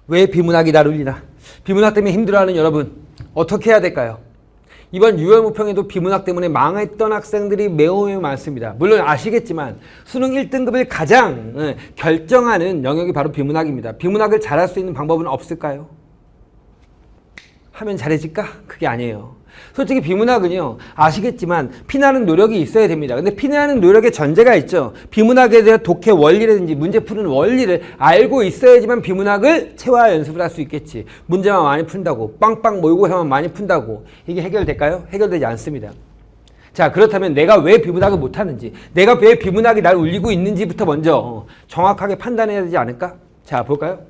왜 비문학이 나를 울리나? 비문학 때문에 힘들어하는 여러분, 어떻게 해야 될까요? 이번 6월 모평에도 비문학 때문에 망했던 학생들이 매우 많습니다. 물론 아시겠지만 수능 1등급을 가장 결정하는 영역이 바로 비문학입니다. 비문학을 잘할 수 있는 방법은 없을까요? 하면 잘해질까? 그게 아니에요. 솔직히 비문학은요, 아시겠지만 피나는 노력이 있어야 됩니다. 근데 피나는 노력의 전제가 있죠. 비문학에 대한 독해 원리라든지 문제 푸는 원리를 알고 있어야지만 비문학을 체화 연습을 할 수 있겠지. 문제만 많이 푼다고, 빵빵 모의고사만 많이 푼다고 이게 해결될까요? 해결되지 않습니다. 자, 그렇다면 내가 왜 비문학을 못하는지, 내가 왜 비문학이 날 울리고 있는지부터 먼저 정확하게 판단해야 되지 않을까? 자, 볼까요?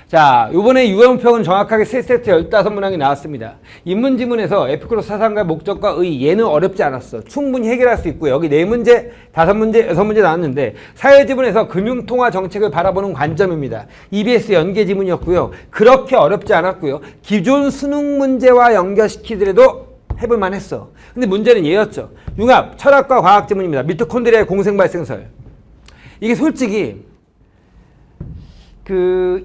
자, 요번에 6월 모평은 정확하게 3세트 15문항이 나왔습니다. 인문지문에서 에피쿠로스 사상과 목적과 의, 얘는 어렵지 않았어. 충분히 해결할 수 있고요. 여기 4문제, 5문제, 6문제 나왔는데 사회지문에서 금융통화 정책을 바라보는 관점입니다. EBS 연계지문이었고요. 그렇게 어렵지 않았고요. 기존 수능 문제와 연결시키더라도 해볼만 했어. 근데 문제는 얘였죠. 융합, 철학과 과학지문입니다. 미토콘드리아의 공생발생설. 이게 솔직히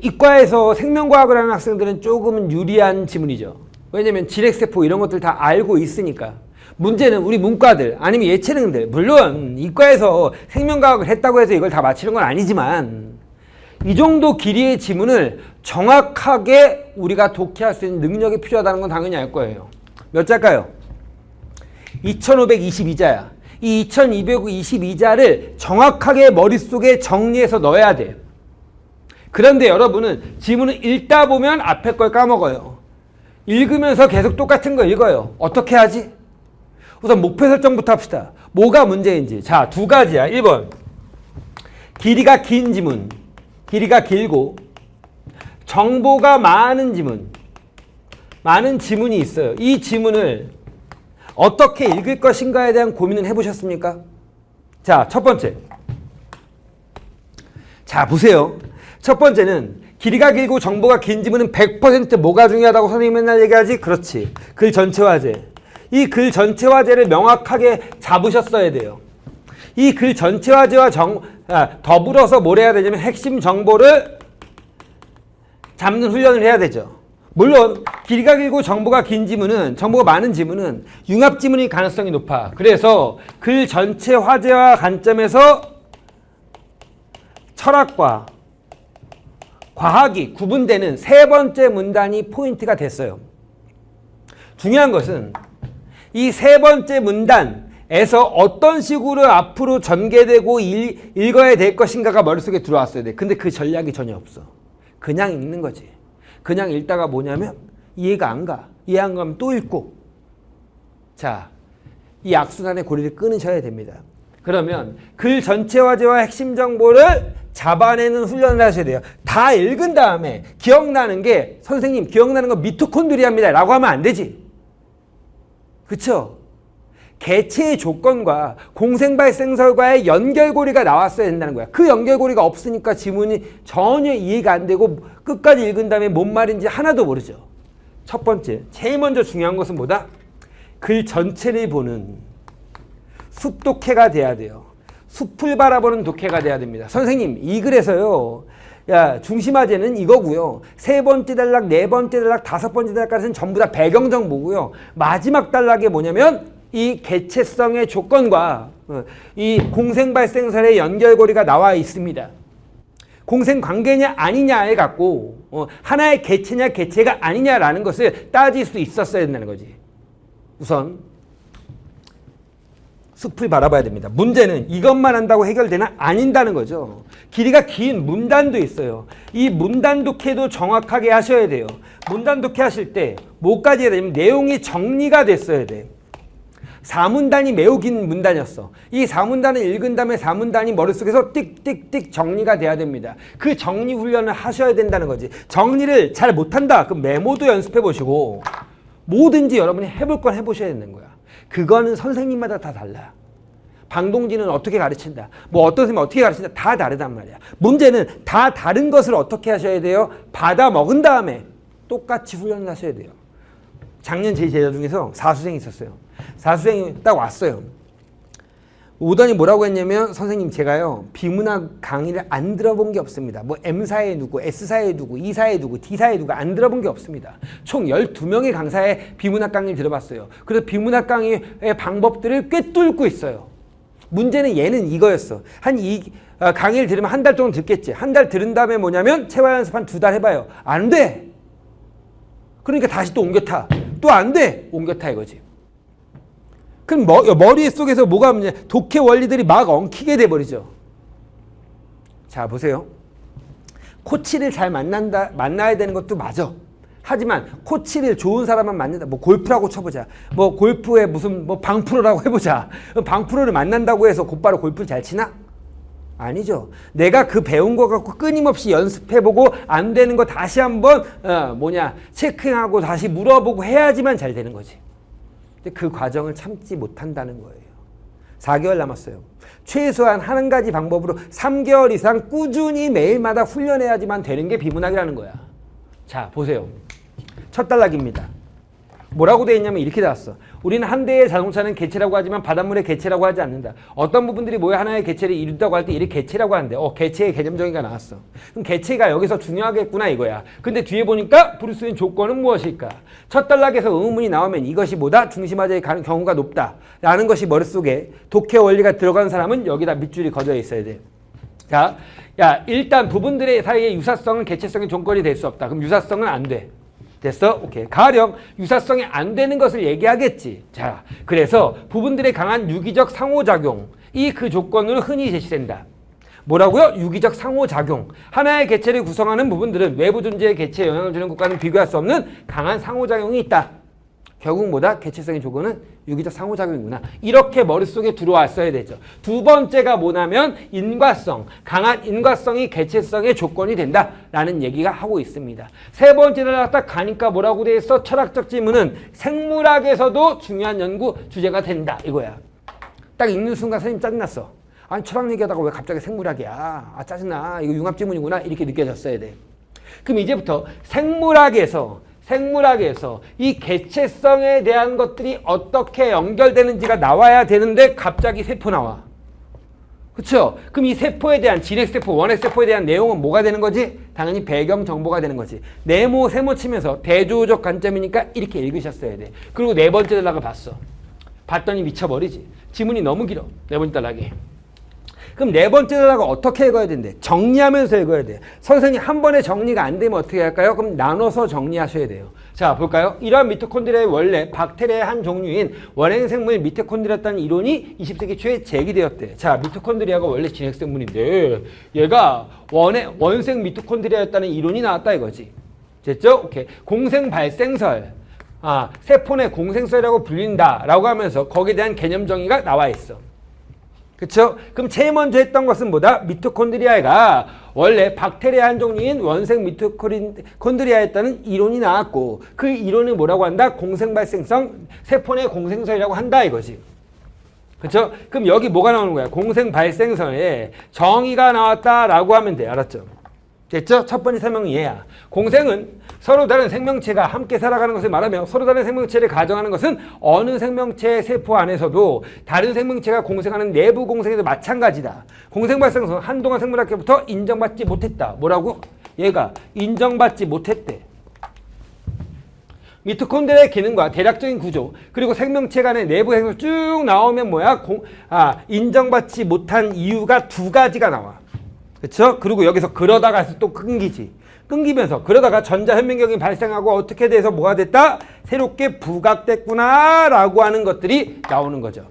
이과에서 생명과학을 하는 학생들은 조금은 유리한 지문이죠. 왜냐면 지렉세포 이런 것들 다 알고 있으니까. 문제는 우리 문과들 아니면 예체능들, 물론 이과에서 생명과학을 했다고 해서 이걸 다 맞히는 건 아니지만 이 정도 길이의 지문을 정확하게 우리가 독해할 수 있는 능력이 필요하다는 건 당연히 알 거예요. 몇 자일까요? 2522자야. 이 2222자를 정확하게 머릿속에 정리해서 넣어야 돼. 그런데 여러분은 지문을 읽다 보면 앞에 걸 까먹어요. 읽으면서 계속 똑같은 거 읽어요. 어떻게 하지? 우선 목표 설정부터 합시다. 뭐가 문제인지. 자, 2가지야. 1번. 길이가 긴 지문. 길이가 길고 정보가 많은 지문. 많은 지문이 있어요. 이 지문을 어떻게 읽을 것인가에 대한 고민을 해보셨습니까? 자, 첫 번째. 자, 보세요. 첫 번째는 길이가 길고 정보가 긴 지문은 100% 뭐가 중요하다고 선생님이 맨날 얘기하지? 그렇지. 글 전체 화제. 이 글 전체 화제를 명확하게 잡으셨어야 돼요. 이 글 전체 화제와 더불어서 뭘 해야 되냐면 핵심 정보를 잡는 훈련을 해야 되죠. 물론 길이가 길고 정보가 긴 지문은, 정보가 많은 지문은 융합 지문일 가능성이 높아. 그래서 글 전체 화제와 관점에서 철학과 과학이 구분되는 3번째 문단이 포인트가 됐어요. 중요한 것은 이 3번째 문단에서 어떤 식으로 앞으로 전개되고 읽어야 될 것인가가 머릿속에 들어왔어야 돼. 근데 그 전략이 전혀 없어. 그냥 읽는 거지. 그냥 읽다가 뭐냐면 이해가 안 가. 이해 안 가면 또 읽고. 자, 이 악순환의 고리를 끊으셔야 됩니다. 그러면 글 전체 화제와 핵심 정보를 잡아내는 훈련을 하셔야 돼요. 다 읽은 다음에 기억나는 게, 선생님 기억나는 건 미토콘드리아입니다 라고 하면 안 되지. 그쵸? 개체의 조건과 공생발생설과의 연결고리가 나왔어야 된다는 거야. 그 연결고리가 없으니까 지문이 전혀 이해가 안 되고 끝까지 읽은 다음에 뭔 말인지 하나도 모르죠. 첫 번째, 제일 먼저 중요한 것은 뭐다? 글 전체를 보는 숲독해가 돼야 돼요. 숲을 바라보는 독해가 돼야 됩니다. 선생님, 이 글에서요, 야, 중심화제는 이거고요. 3번째 단락, 4번째 단락, 5번째 단락까지는 전부 다 배경 정보고요. 마지막 단락에 뭐냐면 이 개체성의 조건과 이 공생발생설의 연결고리가 나와 있습니다. 공생관계냐 아니냐에 갖고 하나의 개체냐 개체가 아니냐라는 것을 따질 수 있었어야 된다는 거지. 우선 숲을 바라봐야 됩니다. 문제는 이것만 한다고 해결되나? 아닌다는 거죠. 길이가 긴 문단도 있어요. 이 문단 독해도 정확하게 하셔야 돼요. 문단 독해 하실 때 뭐까지 해야 되냐면 내용이 정리가 됐어야 돼. 4문단이 매우 긴 문단이었어. 이 4문단을 읽은 다음에 4문단이 머릿속에서 띡띡띡 정리가 돼야 됩니다. 그 정리 훈련을 하셔야 된다는 거지. 정리를 잘 못한다. 그럼 메모도 연습해 보시고 뭐든지 여러분이 해볼 건 해보셔야 되는 거야. 그거는 선생님마다 다 달라. 방동진은 어떻게 가르친다. 뭐 어떤 선생님이 어떻게 가르친다. 다 다르단 말이야. 문제는 다 다른 것을 어떻게 하셔야 돼요? 받아 먹은 다음에 똑같이 훈련을 하셔야 돼요. 작년 제 제자 중에서 사수생이 있었어요. 사수생이 딱 왔어요. 오더니 뭐라고 했냐면 선생님 제가요 비문학 강의를 안 들어본 게 없습니다. 뭐 M사에 누구, S사에 누구, E사에 누구, D사에 누구 안 들어본 게 없습니다. 총 12명의 강사의 비문학 강의를 들어봤어요. 그래서 비문학 강의의 방법들을 꿰뚫고 있어요. 문제는 얘는 이거였어. 강의를 들으면 한 달 정도 듣겠지. 한 달 들은 다음에 뭐냐면 체화 연습 한 2달 해봐요. 안 돼. 그러니까 다시 또 옮겨 타. 또 안 돼. 옮겨 타 이거지. 그럼 머릿속에서 뭐가 문제? 독해 원리들이 막 엉키게 돼버리죠. 자 보세요. 코치를 잘 만나야 되는 것도 맞아. 하지만 코치를 좋은 사람만 만난다. 뭐 골프라고 쳐보자. 뭐 골프에 무슨 뭐 방프로라고 해보자. 방프로를 만난다고 해서 곧바로 골프를 잘 치나? 아니죠. 내가 그 배운 거 갖고 끊임없이 연습해보고 안 되는 거 다시 한번 체크하고 다시 물어보고 해야지만 잘 되는 거지. 근데 그 과정을 참지 못한다는 거예요. 4개월 남았어요. 최소한 한 가지 방법으로 3개월 이상 꾸준히 매일마다 훈련해야지만 되는 게 비문학이라는 거야. 자 보세요. 첫 단락입니다. 뭐라고 되어 있냐면 이렇게 나왔어. 우리는 한 대의 자동차는 개체라고 하지만 바닷물의 개체라고 하지 않는다. 어떤 부분들이 모여 하나의 개체를 이룬다고 할 때 이를 개체라고 하는데 개체의 개념 정의가 나왔어. 그럼 개체가 여기서 중요하겠구나 이거야. 근데 뒤에 보니까 부를 수 있는 조건은 무엇일까? 첫 단락에서 의문이 나오면 이것이 뭐다? 중심화제의 경우가 높다. 라는 것이 머릿속에 독해 원리가 들어간 사람은 여기다 밑줄이 거져 있어야 돼. 자, 일단 부분들의 사이의 유사성은 개체성의 조건이 될 수 없다. 그럼 유사성은 안 돼. 됐어? 오케이. 가령 유사성이 안 되는 것을 얘기하겠지. 자, 그래서 부분들의 강한 유기적 상호작용이 그 조건으로 흔히 제시된다. 뭐라고요? 유기적 상호작용. 하나의 개체를 구성하는 부분들은 외부 존재의 개체에 영향을 주는 것과는 비교할 수 없는 강한 상호작용이 있다. 결국 뭐다? 개체성의 조건은 유기적 상호작용이구나. 이렇게 머릿속에 들어왔어야 되죠. 두 번째가 뭐냐면 인과성. 강한 인과성이 개체성의 조건이 된다라는 얘기가 하고 있습니다. 세 번째를 딱 가니까 뭐라고 돼 있어? 철학적 지문은 생물학에서도 중요한 연구 주제가 된다. 이거야. 딱 읽는 순간 선생님 짜증났어. 아니 철학 얘기하다가 왜 갑자기 생물학이야? 짜증나. 이거 융합 지문이구나. 이렇게 느껴졌어야 돼. 그럼 이제부터 생물학에서 이 개체성에 대한 것들이 어떻게 연결되는지가 나와야 되는데 갑자기 세포 나와. 그렇죠? 그럼 이 세포에 대한 진핵세포, 원핵세포에 대한 내용은 뭐가 되는 거지? 당연히 배경 정보가 되는 거지. 네모, 세모 치면서 대조적 관점이니까 이렇게 읽으셨어야 돼. 그리고 네 번째 단락을 봤어. 봤더니 미쳐버리지. 지문이 너무 길어. 네 번째 단락이. 그럼 네 번째 단락을 어떻게 읽어야 된대? 정리하면서 읽어야 돼. 선생님 한 번에 정리가 안 되면 어떻게 할까요? 그럼 나눠서 정리하셔야 돼요. 자 볼까요? 이러한 미토콘드리아의 원래 박테리아의 한 종류인 원행생물 미토콘드리아라는 이론이 20세기 초에 제기되었대. 자 미토콘드리아가 원래 진핵생물인데 얘가 원생 미토콘드리아였다는 이론이 나왔다 이거지. 됐죠? 오케이. 공생 발생설. 세포 내 공생설이라고 불린다라고 하면서 거기에 대한 개념 정의가 나와 있어. 그쵸? 그럼 제일 먼저 했던 것은 뭐다? 미토콘드리아가 원래 박테리아 한 종류인 원생 미토콘드리아였다는 이론이 나왔고 그 이론을 뭐라고 한다? 공생발생성 세포 내 공생설이라고 한다 이거지. 그쵸? 그럼 여기 뭐가 나오는 거야? 공생발생설에 정의가 나왔다라고 하면 돼. 알았죠? 됐죠? 첫 번째 설명은 얘야. 공생은 서로 다른 생명체가 함께 살아가는 것을 말하며 서로 다른 생명체를 가정하는 것은 어느 생명체의 세포 안에서도 다른 생명체가 공생하는 내부 공생에도 마찬가지다. 공생 발생은 한동안 생물학계부터 인정받지 못했다. 뭐라고? 얘가 인정받지 못했대. 미토콘드리아의 기능과 대략적인 구조 그리고 생명체 간의 내부 행동 쭉 나오면 뭐야? 인정받지 못한 이유가 두 가지가 나와. 그쵸? 그리고 여기서 그러다가 또 끊기지. 끊기면서 그러다가 전자현면경이 발생하고 어떻게 돼서 뭐가 됐다? 새롭게 부각됐구나 라고 하는 것들이 나오는 거죠.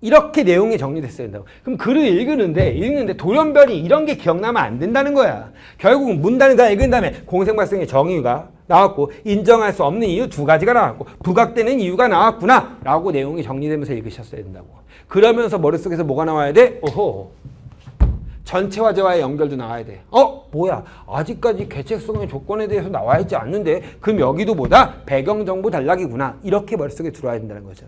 이렇게 내용이 정리됐어야 된다고. 그럼 글을 읽는데 돌연변이 이런 게 기억나면 안 된다는 거야. 결국은 문단을 다 읽은 다음에 공생발생의 정의가 나왔고 인정할 수 없는 이유 두 가지가 나왔고 부각되는 이유가 나왔구나 라고 내용이 정리되면서 읽으셨어야 된다고. 그러면서 머릿속에서 뭐가 나와야 돼? 오호. 전체화제와의 연결도 나와야 돼. 뭐야? 아직까지 개체성의 조건에 대해서 나와 있지 않는데 그럼 여기도 뭐다? 배경정보 단락이구나. 이렇게 머릿속에 들어와야 된다는 거죠.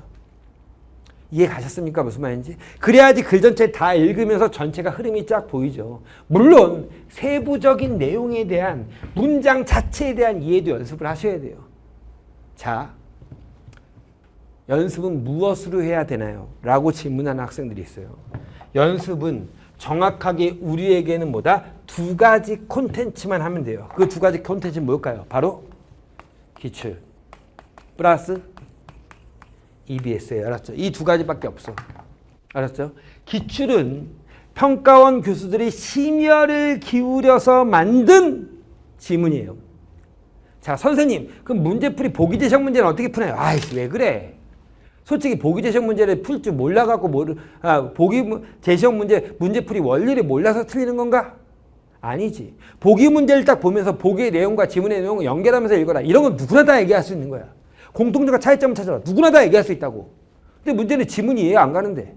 이해 가셨습니까? 무슨 말인지? 그래야지 글 전체를 다 읽으면서 전체가 흐름이 쫙 보이죠. 물론 세부적인 내용에 대한 문장 자체에 대한 이해도 연습을 하셔야 돼요. 자, 연습은 무엇으로 해야 되나요? 라고 질문하는 학생들이 있어요. 연습은 정확하게 우리에게는 뭐다? 두 가지 콘텐츠만 하면 돼요. 그 두 가지 콘텐츠는 뭘까요? 바로 기출 플러스 EBS예요. 알았죠? 이 두 가지밖에 없어. 알았죠? 기출은 평가원 교수들이 심혈을 기울여서 만든 지문이에요. 자, 선생님, 그럼 문제풀이 보기 재생 문제는 어떻게 푸나요? 아이씨, 왜 그래? 솔직히 보기 재생 문제를 풀 줄 몰라갖고 보기 재생 문제풀이 원리를 몰라서 틀리는 건가? 아니지. 보기 문제를 딱 보면서 보기의 내용과 지문의 내용을 연결하면서 읽어라. 이런 건 누구나 다 얘기할 수 있는 거야. 공통점과 차이점을 찾아라. 누구나 다 얘기할 수 있다고. 근데 문제는 지문이 이해 안 가는데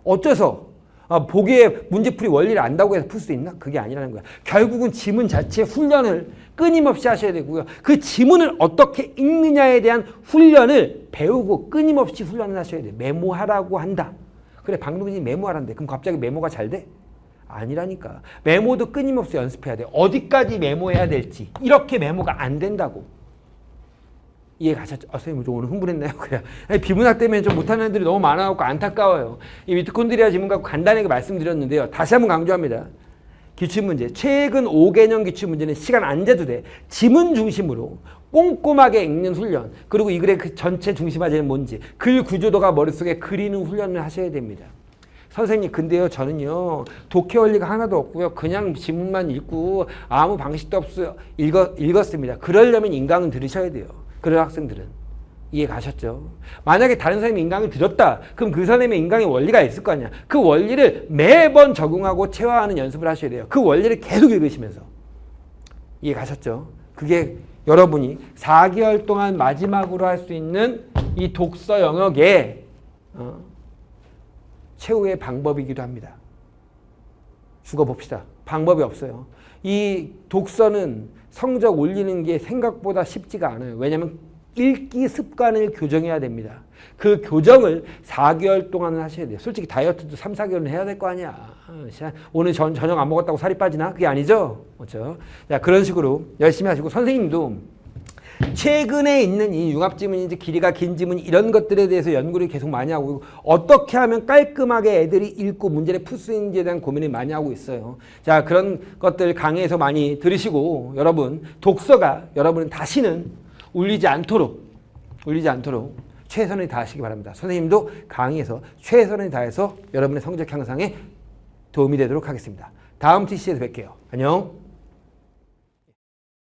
어째서 보기의 문제풀이 원리를 안다고 해서 풀 수 있나? 그게 아니라는 거야. 결국은 지문 자체의 훈련을 끊임없이 하셔야 되고요. 그 지문을 어떻게 읽느냐에 대한 훈련을 배우고 끊임없이 훈련을 하셔야 돼요. 메모하라고 한다. 그래, 방금전이 메모하란데. 그럼 갑자기 메모가 잘 돼? 아니라니까. 메모도 끊임없이 연습해야 돼. 어디까지 메모해야 될지. 이렇게 메모가 안 된다고. 이해 가셨죠? 선생님 좀 오늘 흥분했나요? 그래. 비문학 때문에 좀 못하는 애들이 너무 많아갖고 안타까워요. 이 미토콘드리아 지문 갖고 간단하게 말씀드렸는데요. 다시 한번 강조합니다. 기출문제. 최근 5개년 기출문제는 시간 안 재도 돼. 지문 중심으로 꼼꼼하게 읽는 훈련. 그리고 이 글의 그 전체 중심 화제는 뭔지. 글 구조도가 머릿속에 그리는 훈련을 하셔야 됩니다. 선생님, 근데요, 저는요, 독해 원리가 하나도 없고요. 그냥 지문만 읽고 아무 방식도 없어요. 읽었습니다. 그러려면 인강은 들으셔야 돼요. 그런 학생들은. 이해 가셨죠? 만약에 다른 선생님이 인강을 들었다. 그럼 그 선생님의 인강의 원리가 있을 거 아니야. 그 원리를 매번 적용하고 체화하는 연습을 하셔야 돼요. 그 원리를 계속 읽으시면서. 이해 가셨죠? 그게 여러분이 4개월 동안 마지막으로 할 수 있는 이 독서 영역의 최후의 방법이기도 합니다. 죽어봅시다. 방법이 없어요. 이 독서는 성적 올리는 게 생각보다 쉽지가 않아요. 왜냐하면 읽기 습관을 교정해야 됩니다. 그 교정을 4개월 동안은 하셔야 돼요. 솔직히 다이어트도 3, 4개월은 해야 될 거 아니야. 오늘 저녁 안 먹었다고 살이 빠지나? 그게 아니죠? 그렇죠? 자, 그런 식으로 열심히 하시고 선생님도 최근에 있는 이 융합지문인지 길이가 긴 지문 이런 것들에 대해서 연구를 계속 많이 하고 어떻게 하면 깔끔하게 애들이 읽고 문제를 풀 수 있는지에 대한 고민을 많이 하고 있어요. 자, 그런 것들 강의에서 많이 들으시고 여러분 독서가 여러분은 다시는 울리지 않도록 최선을 다하시기 바랍니다. 선생님도 강의에서 최선을 다해서 여러분의 성적 향상에 도움이 되도록 하겠습니다. 다음 TC에서 뵐게요. 안녕.